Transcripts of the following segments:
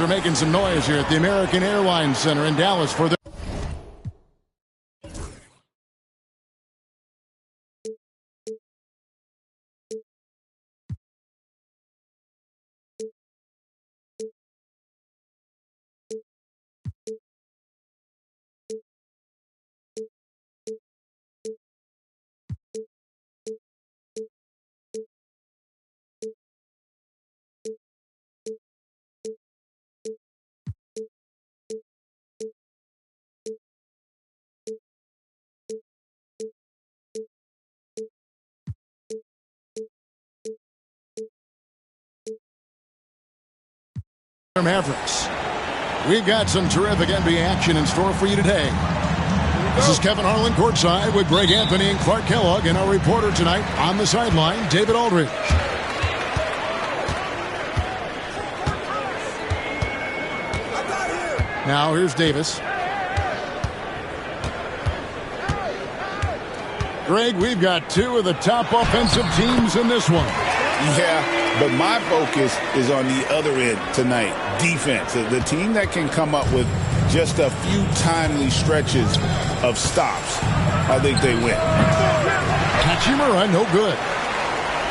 They're making some noise here at the American Airlines Center in Dallas for the Mavericks. We've got some terrific NBA action in store for you today. This is Kevin Harlan courtside with Greg Anthony and Clark Kellogg, and our reporter tonight on the sideline, David Aldridge. Now here's Davis. Greg, we've got two of the top offensive teams in this one. Yeah, but my focus is on the other end tonight, defense. The team that can come up with just a few timely stretches of stops, I think they win. Hachimura, no good.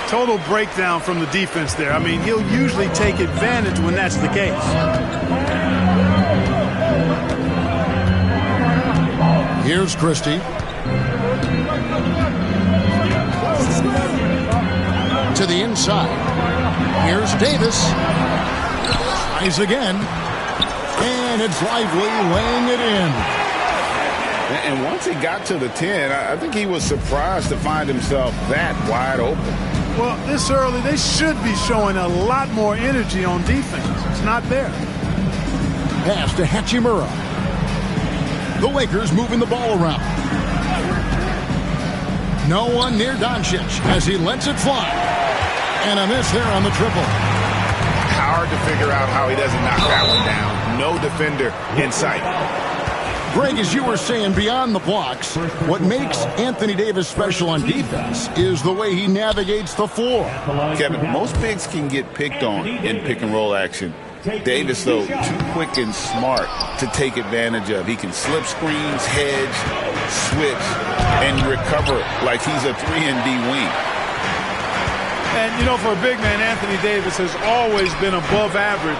Total breakdown from the defense there. I mean, he'll usually take advantage when that's the case. Here's Christie. To the inside. Here's Davis. Tries again. And it's Lively laying it in. And once he got to the 10, I think he was surprised to find himself that wide open. Well, this early, they should be showing a lot more energy on defense. It's not there. Pass to Hachimura. The Lakers moving the ball around. No one near Doncic as he lets it fly. And a miss there on the triple. Hard to figure out how he doesn't knock that one down. No defender in sight. Greg, as you were saying, beyond the blocks, what makes Anthony Davis special on defense is the way he navigates the floor. Kevin, most bigs can get picked on in pick-and-roll action. Davis, though, too quick and smart to take advantage of. He can slip screens, hedge, switch, and recover like he's a 3-and-D wing. And, you know, for a big man, Anthony Davis has always been above average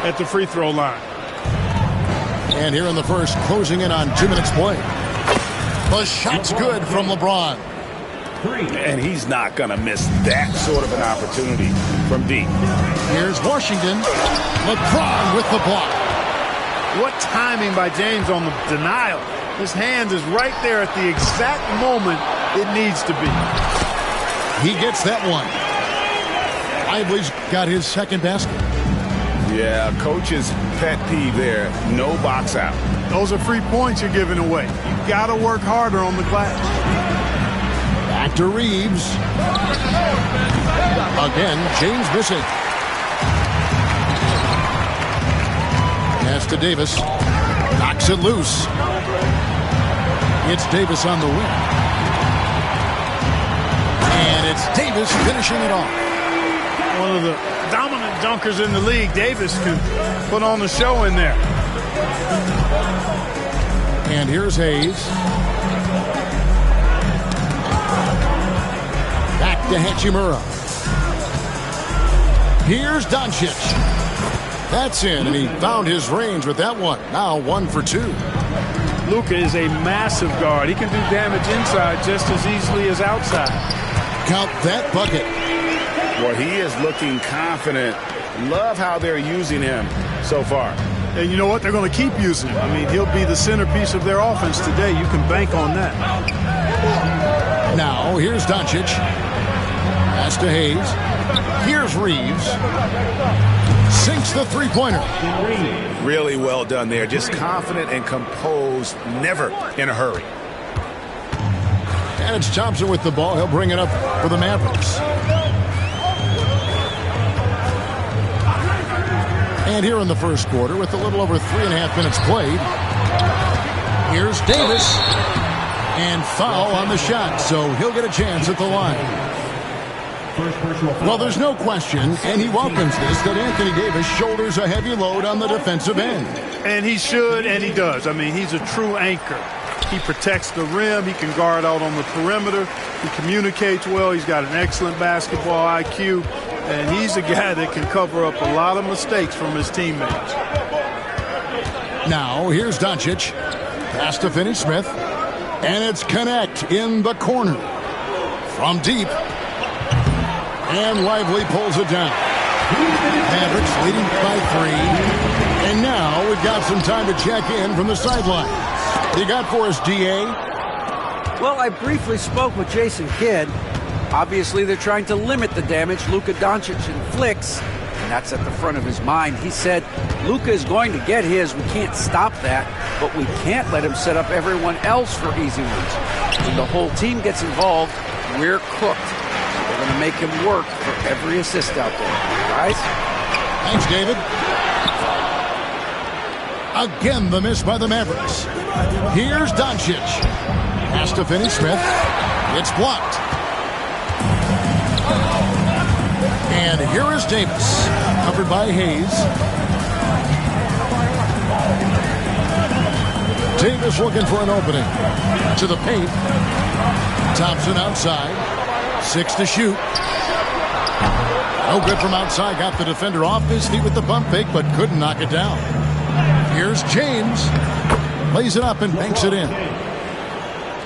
at the free throw line. And here in the first, closing in on 2 minutes play. The shot's good from LeBron. And he's not going to miss that sort of an opportunity from deep. Here's Washington. LeBron with the block. What timing by James on the denial. His hand is right there at the exact moment it needs to be. He gets that one. Lively's got his second basket. Yeah, coach's pet peeve there. No box out. Those are free points you're giving away. You've got to work harder on the glass. Back to Reeves. Again, James missing. Pass to Davis. Knocks it loose. It's Davis on the wing. And it's Davis finishing it off. One of the dominant dunkers in the league. Davis can put on the show in there. And here's Hayes. Back to Hachimura. Here's Doncic. That's in, and he found his range with that one. Now 1 for 2. Luka is a massive guard. He can do damage inside just as easily as outside. Count that bucket. Well, he is looking confident. Love how they're using him so far. And you know what? They're going to keep using him. I mean, he'll be the centerpiece of their offense today. You can bank on that. Now, here's Doncic. Pass to Hayes. Here's Reeves. Sinks the three-pointer. Really well done there. Just confident and composed, never in a hurry. And it's Thompson with the ball. He'll bring it up for the Mavericks. And here in the first quarter, with a little over 3.5 minutes played, here's Davis. And foul on the shot, so he'll get a chance at the line. Well, there's no question, and he welcomes this, that Anthony Davis shoulders a heavy load on the defensive end. And he should, and he does. I mean, he's a true anchor. He protects the rim. He can guard out on the perimeter. He communicates well. He's got an excellent basketball IQ. And he's a guy that can cover up a lot of mistakes from his teammates. Now, here's Doncic. Pass to Finney-Smith. And it's Connect in the corner. From deep. And Lively pulls it down. Mavericks leading by 3. And now we've got some time to check in from the sideline. You got for us, D.A.? Well, I briefly spoke with Jason Kidd. Obviously, they're trying to limit the damage Luka Doncic inflicts, and that's at the front of his mind. He said, Luka is going to get his. We can't stop that, but we can't let him set up everyone else for easy ones. When the whole team gets involved, we're cooked. So we're going to make him work for every assist out there. Guys? Thanks, David. Again, the miss by the Mavericks. Here's Doncic. Pass to Finney-Smith. It's blocked. And here is Davis. Covered by Hayes. Davis looking for an opening. To the paint. Thompson outside. 6 to shoot. No good from outside. Got the defender off his feet with the bump fake, but couldn't knock it down. Here's James. Lays it up and banks it in.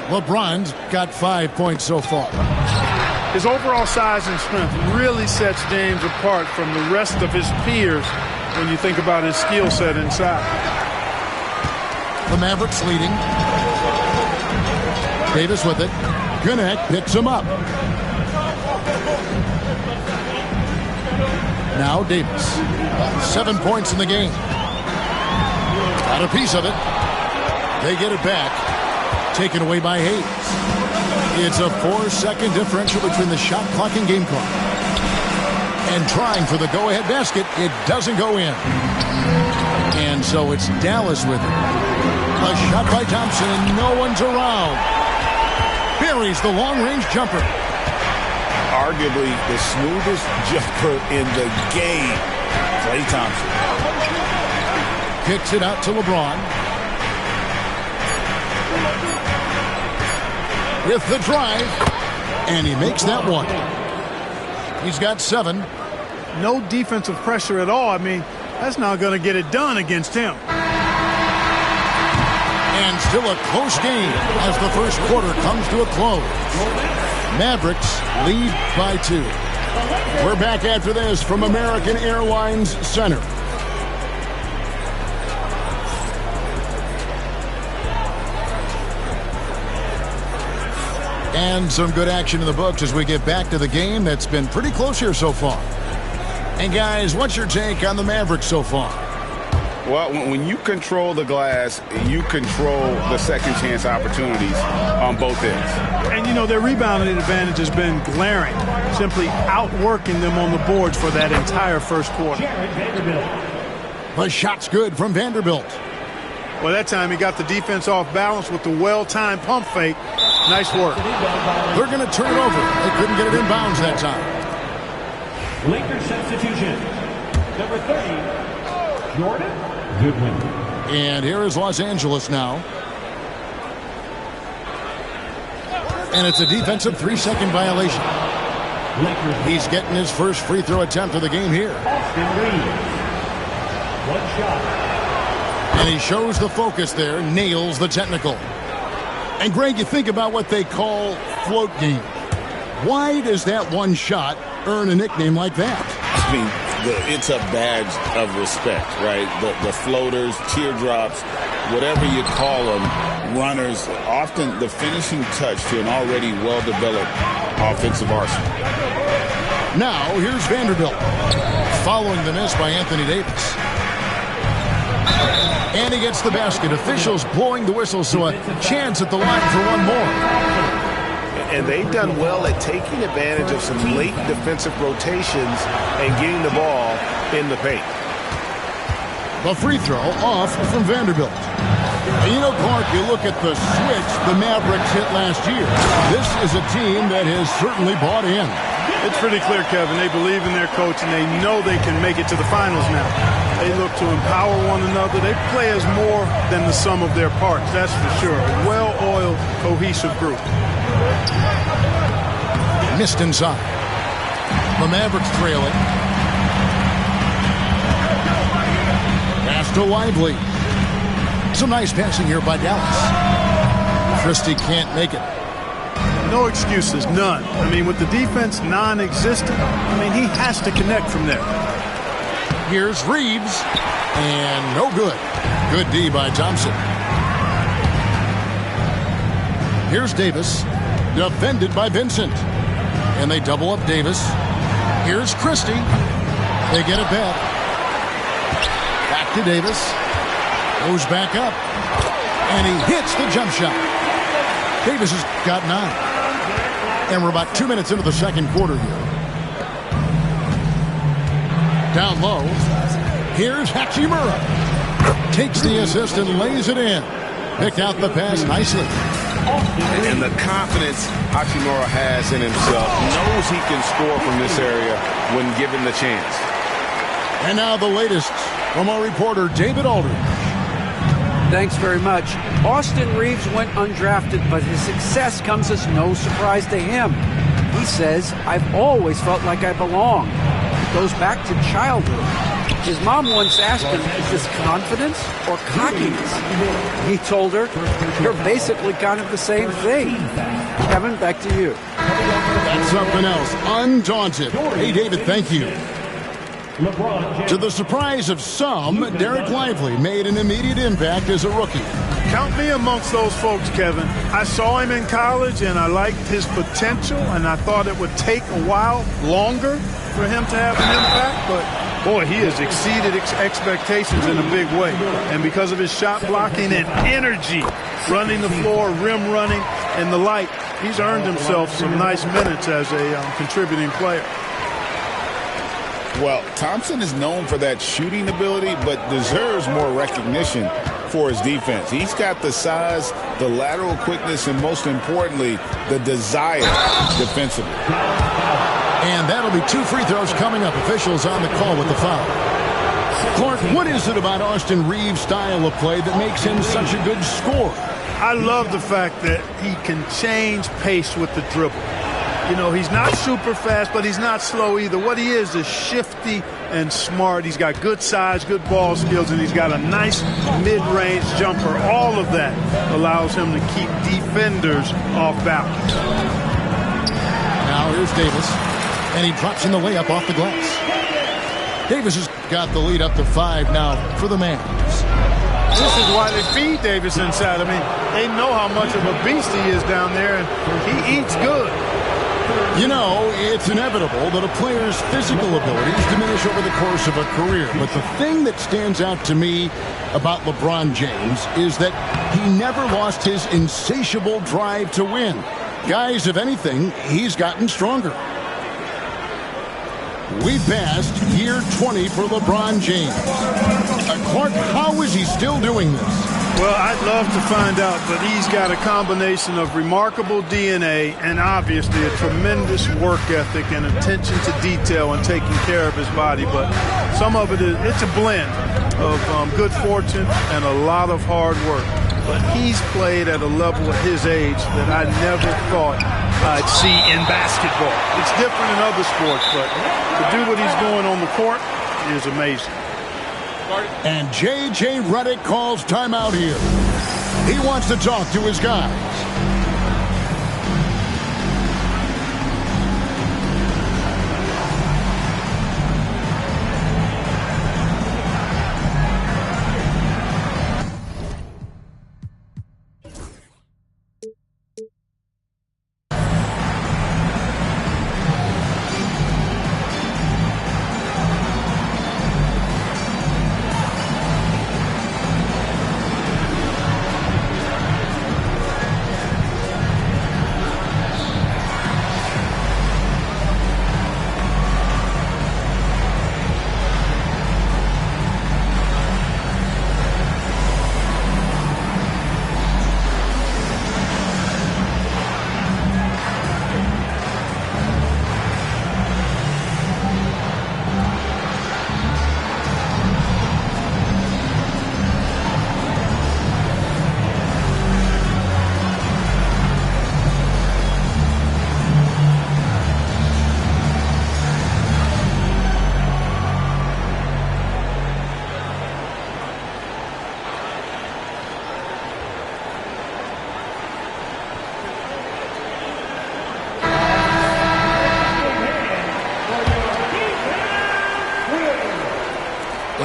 LeBron's got 5 points so far. His overall size and strength really sets James apart from the rest of his peers when you think about his skill set inside. The Mavericks leading. Davis with it. Connect picks him up. Now Davis. 7 points in the game. Got a piece of it. They get it back. Taken away by Hayes. It's a 4-second differential between the shot clock and game clock. And trying for the go-ahead basket, it doesn't go in. And so it's Dallas with it. A shot by Thompson, and no one's around. Buries the long-range jumper. Arguably the smoothest jumper in the game. Klay Thompson. Kicks it out to LeBron. With the drive, and he makes that one. He's got 7. No defensive pressure at all. I mean, that's not going to get it done against him. And still a close game as the first quarter comes to a close. Mavericks lead by 2. We're back after this from American Airlines Center. And some good action in the books as we get back to the game that's been pretty close here so far. And guys, what's your take on the Mavericks so far? Well, when you control the glass, you control the second chance opportunities on both ends. And, you know, their rebounding advantage has been glaring, simply outworking them on the boards for that entire first quarter. The shot's good from Vanderbilt. Well, that time he got the defense off balance with the well-timed pump fake. Nice work. They're going to turn it over. They couldn't get it in bounds that time. Lakers substitution. Number 30, Jordan Goodwin. And here is Los Angeles now. And it's a defensive 3-second violation. He's getting his first free throw attempt of the game here. One shot. And he shows the focus there, nails the technical. And Greg, you think about what they call float game. Why does that one shot earn a nickname like that? I mean, it's a badge of respect, right? The floaters, teardrops, whatever you call them, runners, often the finishing touch to an already well-developed offensive arsenal. Now, here's Vanderbilt, following the miss by Anthony Davis. And he gets the basket. Officials blowing the whistle, so a chance at the line for one more. And they've done well at taking advantage of some late defensive rotations and getting the ball in the paint. The free throw off from Vanderbilt. And you know, Clark, you look at the switch the Mavericks hit last year. This is a team that has certainly bought in. It's pretty clear, Kevin. They believe in their coach, and they know they can make it to the finals now. They look to empower one another. They play as more than the sum of their parts, that's for sure. A well-oiled, cohesive group. Missed inside. The Mavericks trail it. Pass to Lively. Some nice passing here by Dallas. Christie can't make it. No excuses, none. I mean, with the defense non-existent, I mean, he has to connect from there. Here's Reeves. And no good. Good D by Thompson. Here's Davis. Defended by Vincent. And they double up Davis. Here's Christie. They get it back. Back to Davis. Goes back up. And he hits the jump shot. Davis has got 9. And we're about 2 minutes into the second quarter here. Down low. Here's Hachimura. Takes the assist and lays it in. Picked out the pass nicely. And the confidence Hachimura has in himself, knows he can score from this area when given the chance. And now the latest from our reporter, David Aldridge. Thanks very much. Austin Reeves went undrafted, but his success comes as no surprise to him. He says, "I've always felt like I belong." It goes back to childhood. His mom once asked him, "Is this confidence or cockiness?" He told her, "You're basically kind of the same thing." Kevin, back to you. That's something else. Undaunted. Hey, David, thank you. To the surprise of some, Derek Lively made an immediate impact as a rookie. Count me amongst those folks, Kevin. I saw him in college, and I liked his potential, and I thought it would take a while longer for him to have an impact, but boy, he has exceeded expectations in a big way. And because of his shot blocking and energy, running the floor, rim running, and the like, he's earned himself some nice minutes as a contributing player. Well, Thompson is known for that shooting ability, but deserves more recognition for his defense. He's got the size, the lateral quickness, and most importantly, the desire defensively. And that'll be 2 free throws coming up. Officials on the call with the foul. Clark, what is it about Austin Reeves' style of play that makes him such a good scorer? I love the fact that he can change pace with the dribble. You know, he's not super fast, but he's not slow either. What he is shifty and smart. He's got good size, good ball skills, and he's got a nice mid-range jumper. All of that allows him to keep defenders off balance. Now here's Davis, and he drops in the layup off the glass. Davis has got the lead up to 5 now for the Mavs. This is why they feed Davis inside. I mean, they know how much of a beast he is down there, and he eats good. You know, it's inevitable that a player's physical abilities diminish over the course of a career. But the thing that stands out to me about LeBron James is that he never lost his insatiable drive to win. Guys, if anything, he's gotten stronger. We passed year 20 for LeBron James. Clark, how is he still doing this? Well, I'd love to find out, but he's got a combination of remarkable DNA and obviously a tremendous work ethic and attention to detail and taking care of his body. But some of it's a blend of good fortune and a lot of hard work. But he's played at a level at his age that I never thought I'd see in basketball. It's different in other sports, but to do what he's doing on the court is amazing. And J.J. Redick calls timeout here. He wants to talk to his guys.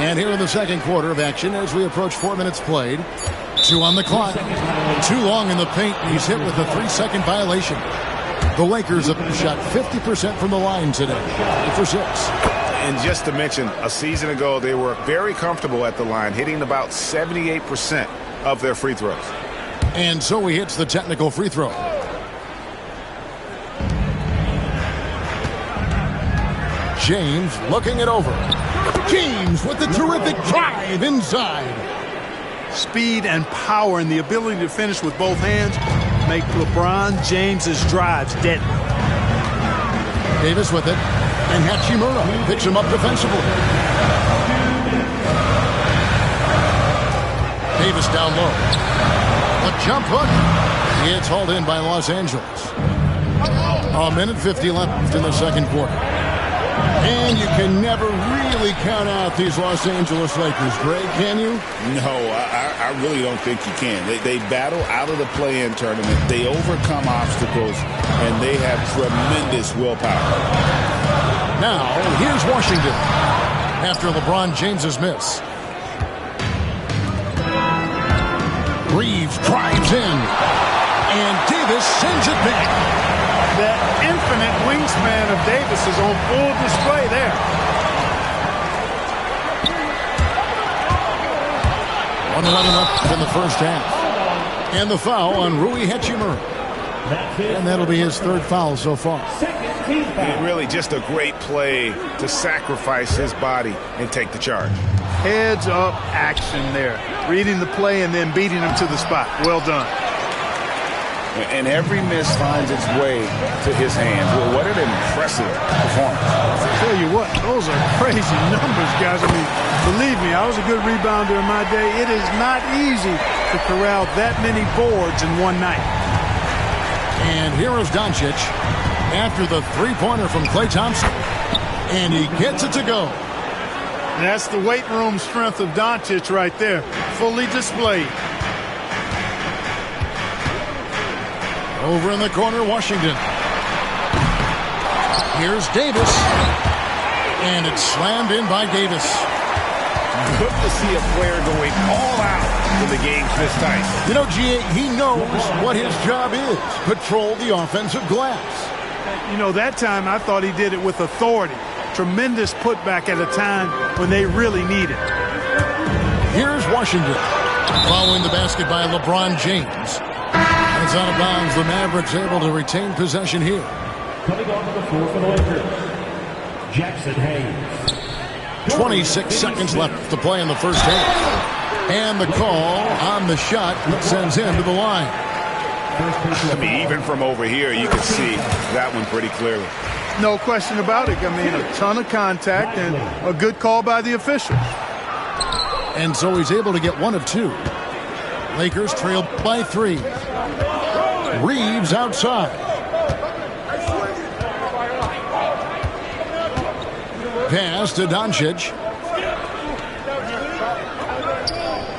And here in the second quarter of action as we approach 4 minutes played. 2 on the clock. Too long in the paint. He's hit with a 3-second violation. The Lakers have shot 50% from the line today. 8 for 6. And just to mention, a season ago, they were very comfortable at the line, hitting about 78% of their free throws. And so he hits the technical free throw. James looking it over. James with the terrific drive inside. Speed and power and the ability to finish with both hands make LeBron James's drives deadly. Davis with it. And Hachimura picks him up defensively. Davis down low. A jump hook. It's hauled in by Los Angeles. 1:50 left in the second quarter. And you can never really count out these Los Angeles Lakers, Greg, can you? No, I really don't think you can. They battle out of the play-in tournament. They overcome obstacles, and they have tremendous willpower. Now, here's Washington after LeBron James's miss. Reeves drives in, and Davis sends it back. That infinite wingspan of Davis is on full display there. 1:11 left in the first half. And the foul on Rui Hachimura. And that'll be his third foul so far. And really just a great play to sacrifice his body and take the charge. Heads up action there. Reading the play and then beating him to the spot. Well done. And every miss finds its way to his hands. Well, what an impressive performance. I tell you what, those are crazy numbers, guys. I mean, believe me, I was a good rebounder in my day. It is not easy to corral that many boards in one night. And here is Doncic after the three-pointer from Klay Thompson. And he gets it to go. And that's the weight room strength of Doncic right there, fully displayed. Over in the corner, Washington. Here's Davis. And it's slammed in by Davis. Good to see a player going all out when the game's this tight. You know, G.A., he knows what his job is. Patrol the offensive glass. You know, that time I thought he did it with authority. Tremendous putback at a time when they really need it. Here's Washington. Following the basket by LeBron James. It's out of bounds. The Mavericks able to retain possession here. Coming onto the floor for the Lakers, Jackson Hayes. 26 seconds left to play in the first half. And the call on the shot sends him to the line. I mean, even from over here, you can see that one pretty clearly. No question about it. I mean, a ton of contact and a good call by the officials. And so he's able to get one of two. Lakers trail by 3. Reeves outside. Pass to Doncic.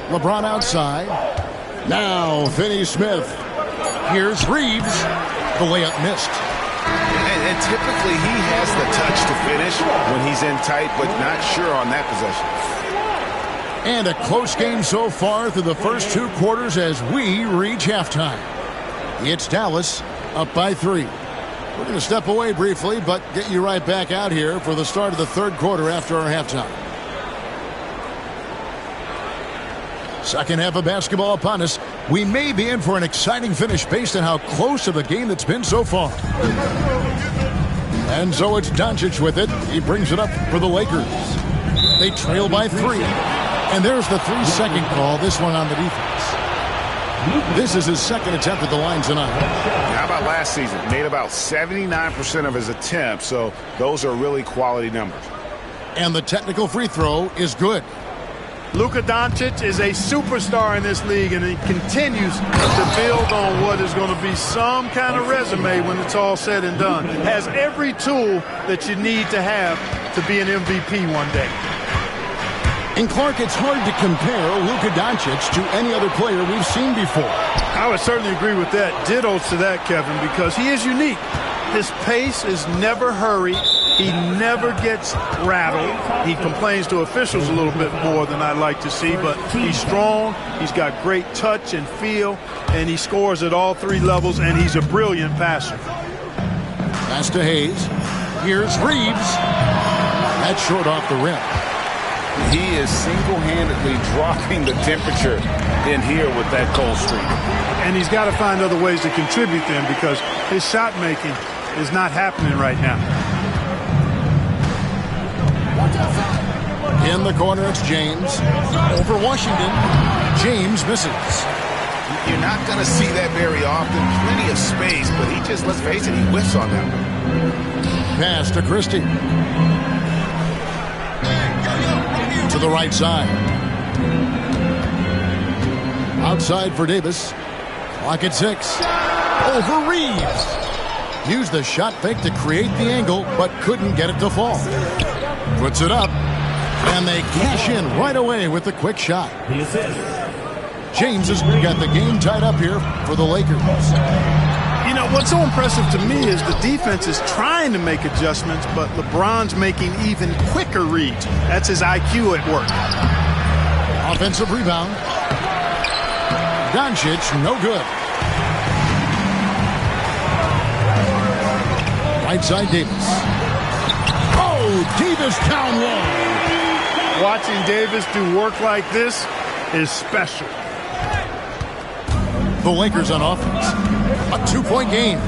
LeBron outside. Now Finney-Smith. Here's Reeves. The layup missed. And typically he has the touch to finish when he's in tight, but not sure on that possession. And a close game so far through the first 2 quarters as we reach halftime. It's Dallas up by 3. We're going to step away briefly, but get you right back out here for the start of the third quarter after our halftime. Second half of basketball upon us. We may be in for an exciting finish based on how close of a game that's been so far. And so it's Doncic with it. He brings it up for the Lakers. They trail by 3. And there's the 3-second call, this one on the defense. This is his second attempt at the line tonight. How about last season? Made about 79% of his attempts, so those are really quality numbers. And the technical free throw is good. Luka Doncic is a superstar in this league, and he continues to build on what is going to be some kind of resume when it's all said and done. Has every tool that you need to have to be an MVP one day. And Clark, it's hard to compare Luka Doncic to any other player we've seen before. I would certainly agree with that. Ditto to that, Kevin, because he is unique. His pace is never hurried. He He never gets rattled. He complains to officials a little bit more than I'd like to see, but he's strong. He's got great touch and feel, and he scores at all three levels, and he's a brilliant passer. Pass to Hayes. Here's Reeves. That's short off the rim. He is single-handedly dropping the temperature in here with that cold streak. And he's got to find other ways to contribute then, because his shot making is not happening right now. In the corner, it's James. Over Washington. James misses. You're not going to see that very often. Plenty of space, but he just, let's face it, he whiffs on that one. Pass to Christie. To the right side. Outside for Davis. Clock at 6. Over Reeves. Used the shot fake to create the angle, but couldn't get it to fall. Puts it up. And they cash in right away with the quick shot. James has got the game tied up here for the Lakers. You know, what's so impressive to me is the defense is trying to make adjustments, but LeBron's making even quicker reads. That's his IQ at work. Offensive rebound. Doncic, no good. Right side, Davis. Oh, Davis down low. Watching Davis do work like this is special. The Lakers on offense. A 2-point game.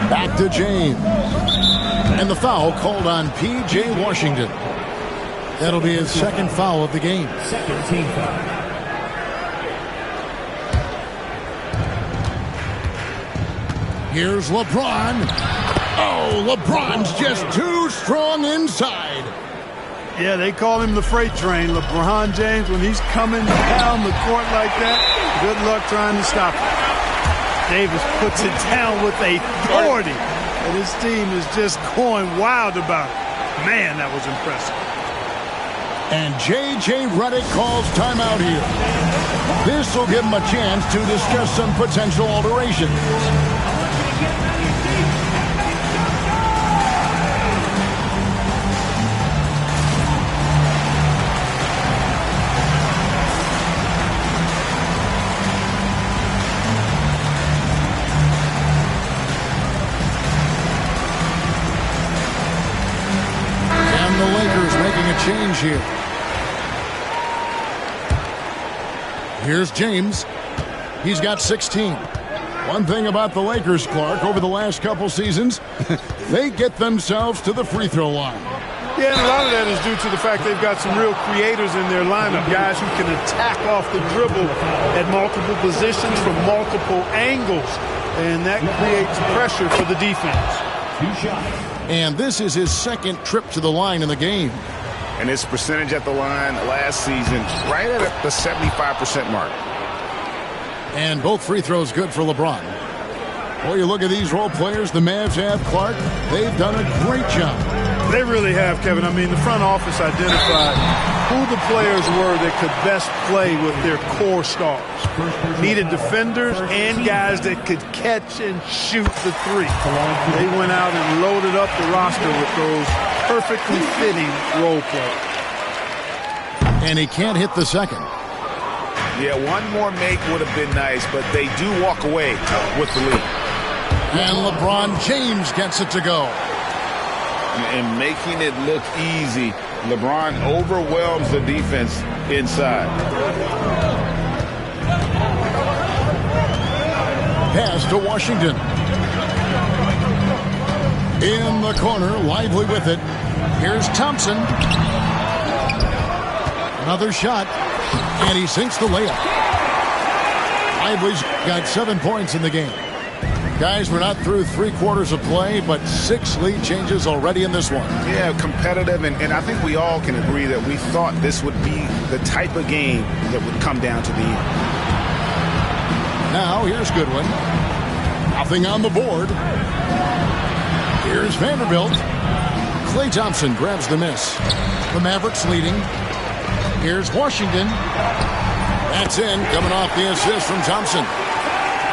Back to James. And the foul called on P.J. Washington. That'll be his second foul of the game. Second team foul. Here's LeBron. Oh, LeBron's just too strong inside. Yeah, they call him the freight train. LeBron James, when he's coming down the court like that, good luck trying to stop him. Davis puts it down with authority, and his team is just going wild about it. Man, that was impressive. And J.J. Redick calls timeout here. This will give him a chance to discuss some potential alterations. The Lakers making a change here. Here's James. He's got 16. One thing about the Lakers, Clark, over the last couple seasons, they get themselves to the free throw line. Yeah, and a lot of that is due to the fact they've got some real creators in their lineup, guys who can attack off the dribble at multiple positions from multiple angles, and that creates pressure for the defense. 2 shots. And this is his second trip to the line in the game. And his percentage at the line last season, right at the 75% mark. And both free throws good for LeBron. Boy, you look at these role players the Mavs have, Clark. They've done a great job. They really have, Kevin. I mean, the front office identified who the players were that could best play with their core stars. Needed defenders and guys that could catch and shoot the three. They went out and loaded up the roster with those perfectly fitting role players. And he can't hit the second. Yeah, one more make would have been nice, but they do walk away with the lead. And LeBron James gets it to go. And making it look easy, LeBron overwhelms the defense inside. Pass to Washington. In the corner, lively with it. Here's Thompson. Another shot. And he sinks the layup. Lively's got 7 points in the game. Guys, we're not through 3 quarters of play, but 6 lead changes already in this one. Yeah, competitive, and I think we all can agree that we thought this would be the type of game that would come down to the end. Now, here's Goodwin. Nothing on the board. Here's Vanderbilt. Klay Thompson grabs the miss. The Mavericks leading. Here's Washington. That's in, coming off the assist from Thompson.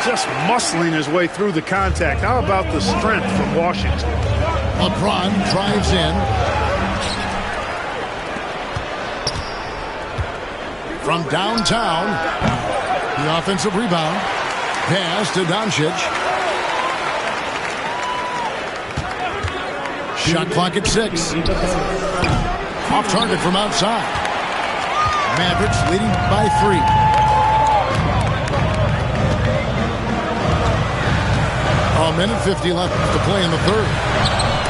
Just muscling his way through the contact. How about the strength from Washington? LeBron drives in. From downtown, the offensive rebound. Pass to Doncic. Shot clock at 6. Off target from outside. Mavericks leading by 3. A minute 50 left to play in the third.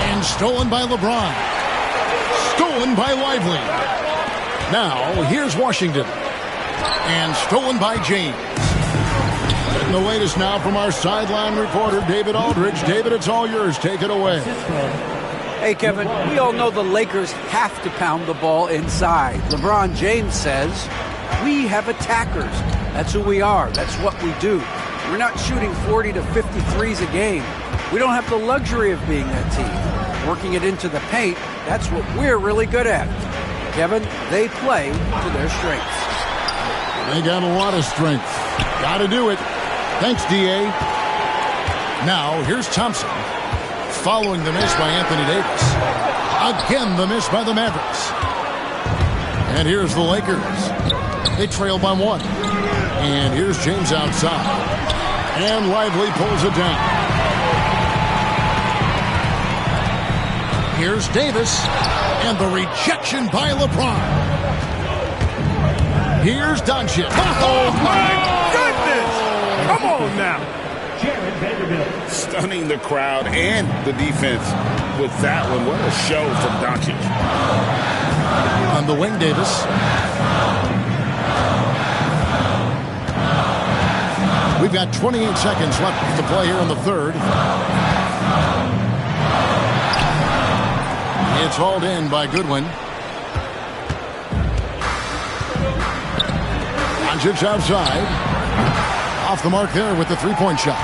And stolen by LeBron. Stolen by Lively. Now, here's Washington. And stolen by James. Getting the latest now from our sideline reporter, David Aldridge. David, it's all yours. Take it away. Hey, Kevin, we all know the Lakers have to pound the ball inside. LeBron James says, we have attackers. That's who we are. That's what we do. We're not shooting 40 to 53s a game. We don't have the luxury of being that team. Working it into the paint, that's what we're really good at. Kevin, they play to their strengths. They got a lot of strength. Got to do it. Thanks, D.A. Now, here's Thompson. Following the miss by Anthony Davis. Again, the miss by the Mavericks. And here's the Lakers. They trail by 1. And here's James outside. And Lively pulls it down. Here's Davis. And the rejection by LeBron. Here's Doncic. Oh, my goodness! Come on now. Stunning the crowd and the defense with that one. What a show from Doncic. On the wing, Davis. We've got 28 seconds left to play here in the third. It's hauled in by Goodwin. Doncic outside. Off the mark there with the three-point shot.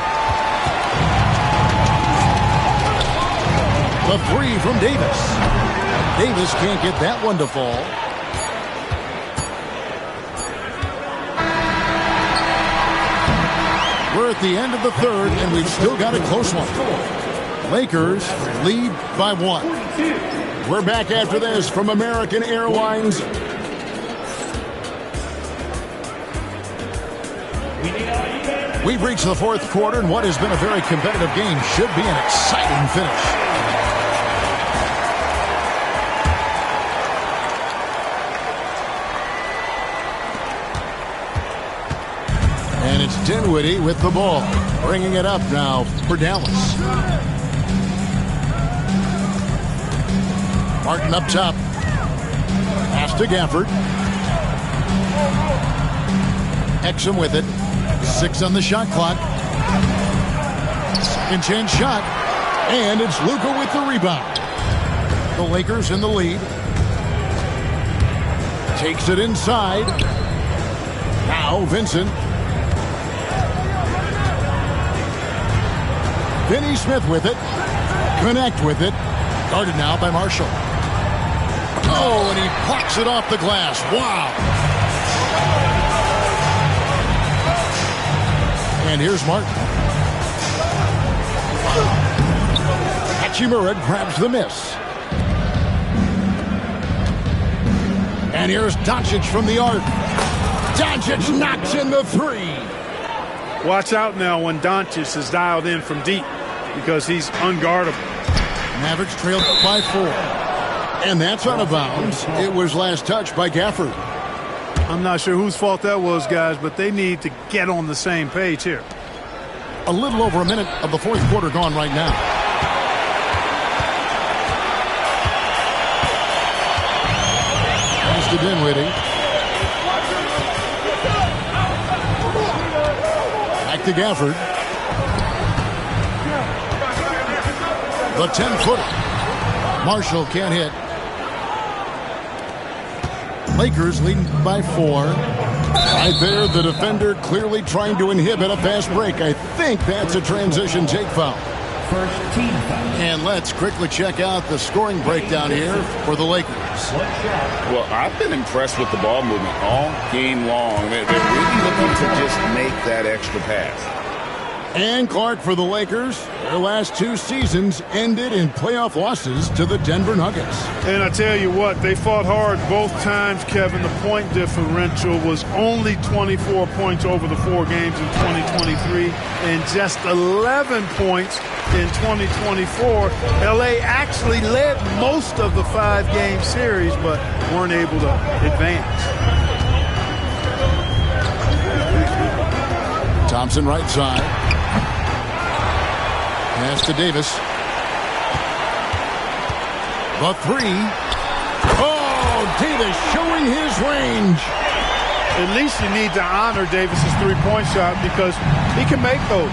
The 3 from Davis. Davis can't get that one to fall. We're at the end of the third, and we've still got a close one. Lakers lead by 1. We're back after this from American Airlines. We've reached the fourth quarter, and what has been a very competitive game should be an exciting finish. And it's Dinwiddie with the ball, bringing it up now for Dallas. Martin up top. Pass to Gafford. Exum with it. 6 on the shot clock. Second chance shot. And it's Luka with the rebound. The Lakers in the lead. Takes it inside. Now Vincent. Finney Smith with it. Connect with it. Guarded now by Marshall. Oh, and he plucks it off the glass. Wow. And here's Martin. Hachimura grabs the miss. And here's Doncic from the arc. Doncic knocks in the 3. Watch out now when Doncic is dialed in from deep because he's unguardable. Mavericks trailed by 4. And that's out of bounds. It was last touched by Gafford. I'm not sure whose fault that was, guys, but they need to get on the same page here. A little over a minute of the fourth quarter gone right now. Pass to Dinwiddie. Back to Gafford. The 10-footer. Marshall can't hit. Lakers leading by 4. Right there, the defender clearly trying to inhibit a fast break. I think that's a transition take foul. First team foul. And let's quickly check out the scoring breakdown here for the Lakers. Well, I've been impressed with the ball movement all game long. They're really looking to just make that extra pass. And Clark, for the Lakers, their last 2 seasons ended in playoff losses to the Denver Nuggets. And I tell you what, they fought hard both times, Kevin. The point differential was only 24 points over the 4 games in 2023 and just 11 points in 2024. LA actually led most of the 5-game series, but weren't able to advance. Thompson right side. Pass to Davis. The 3. Oh, Davis showing his range. At least you need to honor Davis's 3-point shot because he can make those.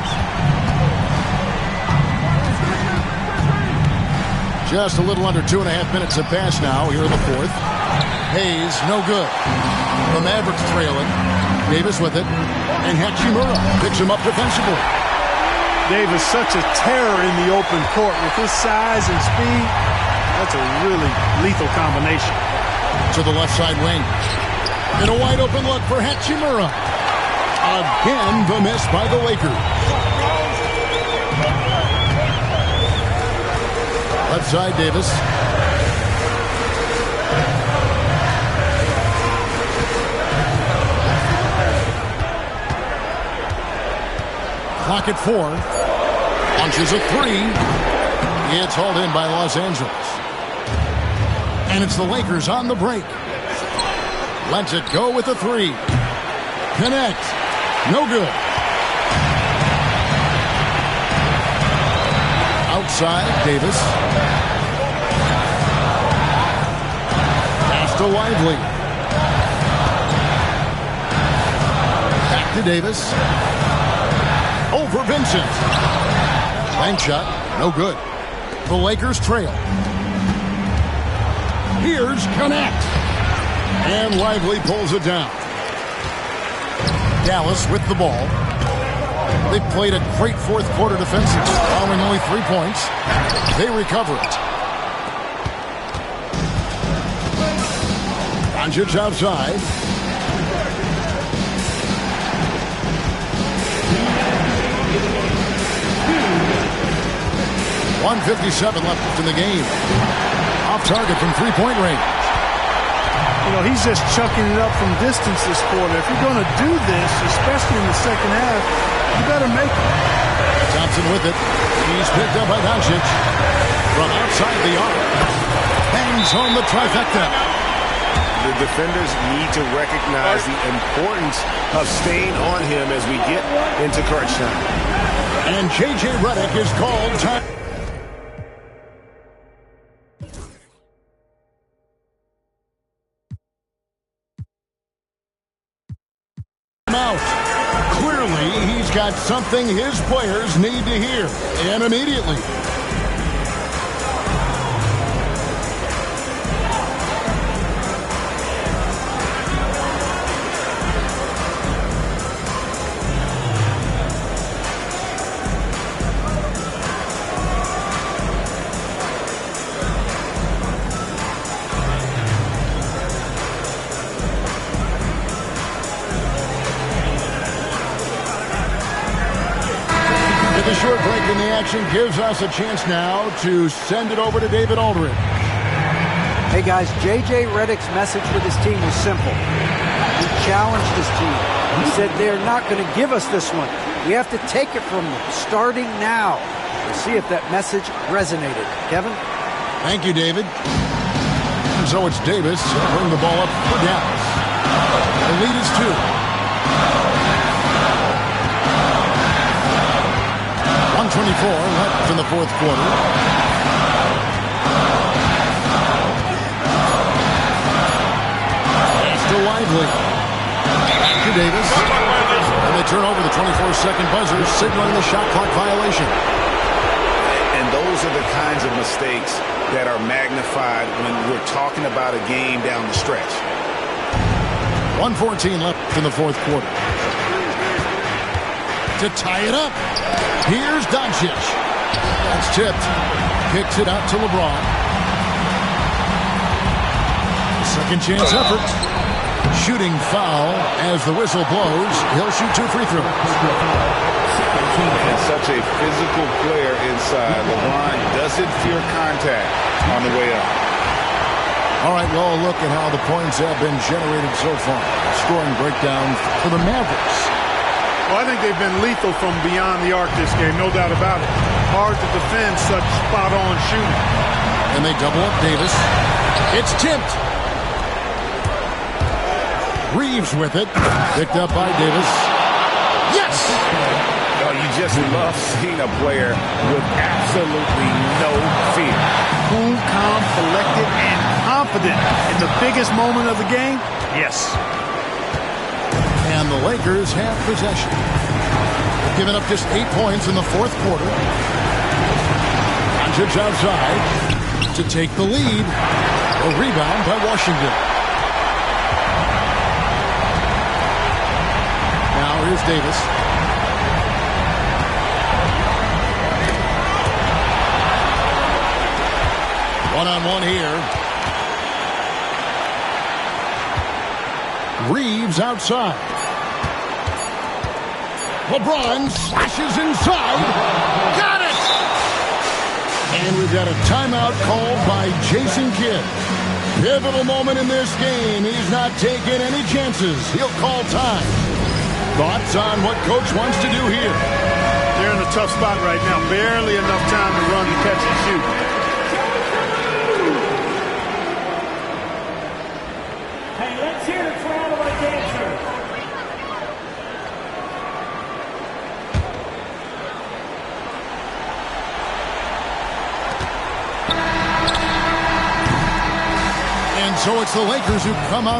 Just a little under 2.5 minutes have passed now here in the 4th. Hayes, no good. The Mavericks trailing. Davis with it. And Hachimura picks him up defensively. Davis, such a terror in the open court with his size and speed. That's a really lethal combination. To the left side wing. And a wide open look for Hachimura. Again, the miss by the Lakers. Left side, Davis. Clock at 4. Launches a 3. It's hauled in by Los Angeles. And it's the Lakers on the break. Lets it go with the 3. Connect. No good. Outside, Davis. Pass to Lively. Back to Davis. Over Vincent. Bank shot, no good. The Lakers trail. Here's Connect. And Lively pulls it down. Dallas with the ball. They played a great 4th quarter defensively, following only 3 points. They recover it. Doncic outside. .157 left in the game. Off target from 3-point range. You know, he's just chucking it up from distance this quarter. If you're going to do this, especially in the second half, you better make it. Thompson with it. He's picked up by Doncic. From outside the arc. Hangs home the trifecta. The defenders need to recognize the importance of staying on him as we get into crunch time. And J.J. Redick is called time. Out. Clearly, he's got something his players need to hear, and immediately. The short break in the action gives us a chance now to send it over to David Aldridge. Hey guys, J.J. Redick's message with his team was simple. He challenged his team. He said they're not going to give us this one. We have to take it from them, starting now. We'll see if that message resonated. Kevin? Thank you, David. And so it's Davis bring the ball up for Dallas. The lead is 2. 124 left in the 4th quarter. Pass to Lively. Back to Davis. And they turn over the 24-second buzzer, signaling the shot clock violation. And those are the kinds of mistakes that are magnified when we're talking about a game down the stretch. 1:14 left in the 4th quarter. To tie it up. Here's Doncic. That's tipped. Kicks it out to LeBron. Second chance effort. shooting foul as the whistle blows. He'll shoot 2 free throws. And such a physical player inside. LeBron doesn't fear contact on the way up. All right, well, look at how the points have been generated so far. Scoring breakdown for the Mavericks. Well, I think they've been lethal from beyond the arc this game, no doubt about it. Hard to defend such spot-on shooting. And they double up Davis. It's tipped. Reeves with it. Picked up by Davis. Yes! Oh, you just love seeing a player with absolutely no fear. Cool, calm, collected, and confident in the biggest moment of the game? Yes. And the Lakers have possession. Giving up just 8 points in the fourth quarter. Doncic outside to take the lead. A rebound by Washington. Now here's Davis. One-on-one here. Reeves outside. LeBron slashes inside. Got it! And we've got a timeout called by Jason Kidd. Pivotal moment in this game. He's not taking any chances. He'll call time. Thoughts on what Coach wants to do here? They're in a tough spot right now. Barely enough time to run, catch, and shoot. So it's the Lakers who come out